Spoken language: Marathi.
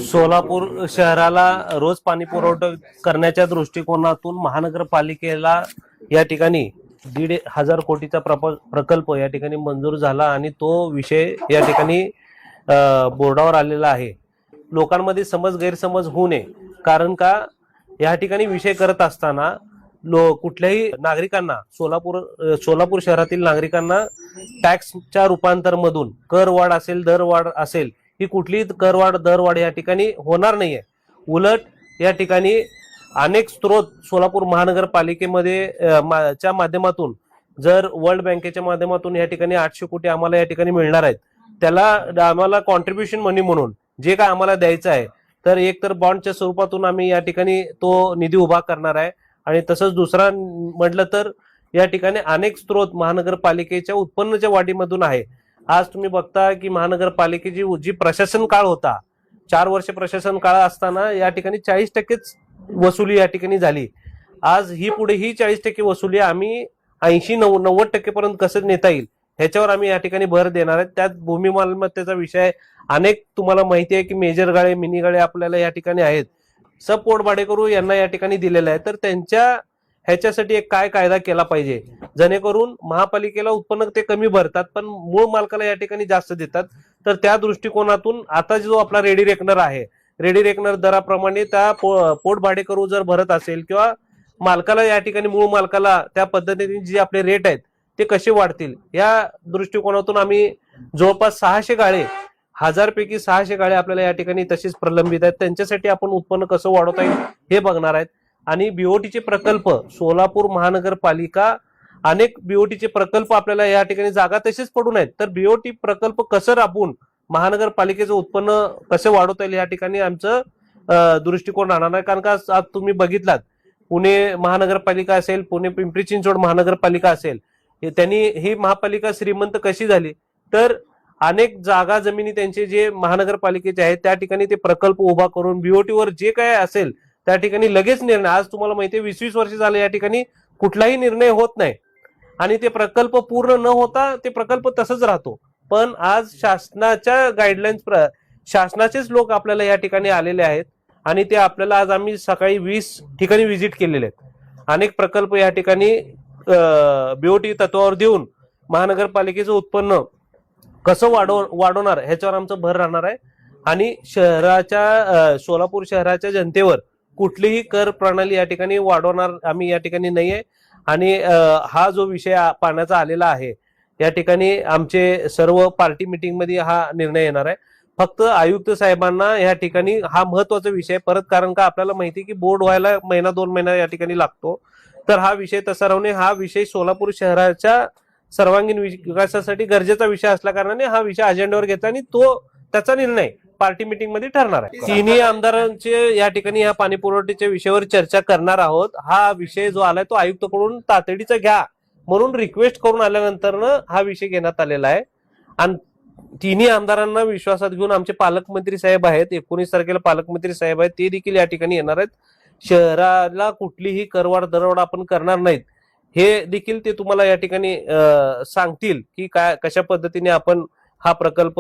सोलापूर शहराला रोज पाणी पुरवठा करण्याच्या दृष्टिकोनातून महानगरपालिकेला या ठिकाणी 1,500 कोटीचा प्रकल्प या ठिकाणी मंजूर झाला आणि तो विषय या ठिकाणी बोर्डावर आलेला आहे। लोकांमध्ये गैरसमज होऊ नये, कारण का या ठिकाणी विषय करत असताना कुठल्याही नागरिकांना सोलापूर शहरातील नागरिकांना टॅक्सच्या रूपांतर मधून करवाढ असेल दरवाढ असेल ही कुठलीही करवाढ दरवाढ या ठिकाणी होणार नाहीये। उलट या ठिकाणी अनेक स्रोत सोलापूर महानगरपालिकेमध्ये च्या माध्यमातून जर वर्ल्ड बँकेच्या माध्यमातून या ठिकाणी 800 कोटी आम्हाला या ठिकाणी मिळणार आहेत, त्याला आम्हाला कॉन्ट्रीब्युशन मनी म्हणून जे काय आम्हाला द्यायचं आहे तर एक तर बॉन्डच्या स्वरूपातून आम्ही या ठिकाणी तो निधी उभा करणार आहे। आणि तसंच दुसरा म्हटलं तर या ठिकाणी अनेक स्रोत महानगरपालिकेच्या उत्पन्नाच्या वाढीमधून आहे। आज तुम्ही बघता की महानगरपालिकेची जी प्रशासन काळ होता, 4 वर्ष प्रशासन काळ असताना या ठिकाणी 40% वसुली या ठिकाणी झाली। आज ही पुढे ही 40% वसुली आम्ही 80-90% पर्यंत कसं नेता येईल ह्याच्यावर आम्ही या ठिकाणी भर देणार आहे। त्यात भूमी मालमत्तेचा विषय अनेक तुम्हाला माहिती आहे की मेजर गाळे मिनी गाळे आपल्याला या ठिकाणी आहेत, सब पोट भाडेकरू यांना या ठिकाणी दिलेलं आहे। तर त्यांच्या ह्याच्यासाठी एक काय कायदा केला पाहिजे जेणेकरून महापालिकेला उत्पन्न ते कमी भरतात पण मूळ मालकाला या ठिकाणी जास्त देतात। तर त्या दृष्टिकोनातून आता जो आपला रेडी रेकनर आहे, रेडी रेकनर दराप्रमाणे त्या पोट भाडेकरू जर भरत असेल किंवा मालकाला या ठिकाणी मूळ मालकाला त्या पद्धतीने जे आपले रेट आहेत ते कसे वाढतील या दृष्टिकोनातून आम्ही जवळपास 600 गाळे 1000 पैकी 600 गाळे आपल्याला या ठिकाणी तसेच प्रलंबित आहेत, त्यांच्यासाठी आपण उत्पन्न कसं वाढवता येईल हे बघणार आहेत। आणि बीओटीचे प्रकल्प सोलापूर महानगरपालिका अनेक बीओटीचे प्रकल्प आपल्याला या ठिकाणी जागा तसेच पडून आहेत, तर बीओटी प्रकल्प कसं राबवून महानगरपालिकेचं उत्पन्न कसं वाढवता येईल या ठिकाणी आमचं दृष्टिकोन राहणार आहे। कारण का आज तुम्ही बघितलात पुणे महानगरपालिका असेल, पुणे पिंपरी चिंचवड महानगरपालिका असेल, त्यांनी ही महापालिका श्रीमंत कशी झाली तर अनेक जागा जमिनी त्यांचे जे महानगरपालिकेचे आहेत त्या ठिकाणी ते प्रकल्प उभा करून बीओटीवर जे काय असेल त्या ठिकाणी लगेच निर्णय, आज तुम्हाला माहिती आहे 20-20 वर्ष झाले या ठिकाणी कुठलाही निर्णय होत नाही आणि ते प्रकल्प पूर्ण न होता ते प्रकल्प तसंच राहतो। पण आज शासनाच्या गाईडलाईन्स शासनाचेच लोक आपल्याला या ठिकाणी आलेले आहेत आणि ते आपल्याला आज आम्ही सकाळी 20 ठिकाणी व्हिजिट केलेले आहेत। अनेक प्रकल्प या ठिकाणी बीओटी तत्वावर देऊन महानगरपालिकेचं उत्पन्न कसं वाढवणार ह्याच्यावर आमचं भर राहणार आहे। आणि सोलापूर शहराच्या जनतेवर कुठलीही कर प्रणाली या ठिकाणी वाढवणार आम्ही या ठिकाणी नाहीये। आणि हा जो विषय पाण्याचा आलेला आहे या ठिकाणी आमचे सर्व पार्टी मीटिंग मध्ये हा निर्णय येणार आहे। फक्त आयुक्त साहेबांना या ठिकाणी हा महत्वाचा विषय परत, कारण का आपल्याला माहिती की बोर्ड व्हायला 1-2 महिना या ठिकाणी लागतो, तर हा विषय तसा राहणे हा विषय सोलापूर शहराच्या सर्वांगीण विकासासाठी गरजेचा विषय असल्या कारणाने हा विषय अजेंड्यावर घेतला आणि तो त्याचा निर्णय पार्टी मीटिंग मध्ये ठरणार आहे। तिन्ही आमदारांचे या ठिकाणी या पाणी पुरवठ्याच्या विषयावर चर्चा करणार आहोत। हा विषय जो आलाय तो आयुक्तकडून तातडीचा घ्या म्हणून रिक्वेस्ट करून आल्यानंतर हा विषय घेण्यात आलेला आहे। आणि तिन्ही आमदारांना विश्वासात घेऊन आमचे पालकमंत्री साहेब आहेत, 19 तारखेला पालकमंत्री साहेब आहेत, ते देखील या ठिकाणी येणार आहेत। शहराला कुठलीही करवाढ दरवाढ आपण करणार नाहीत हे देखील ते तुम्हाला या ठिकाणी सांगतील की काय कशा पद्धतीने आपण हा प्रकल्प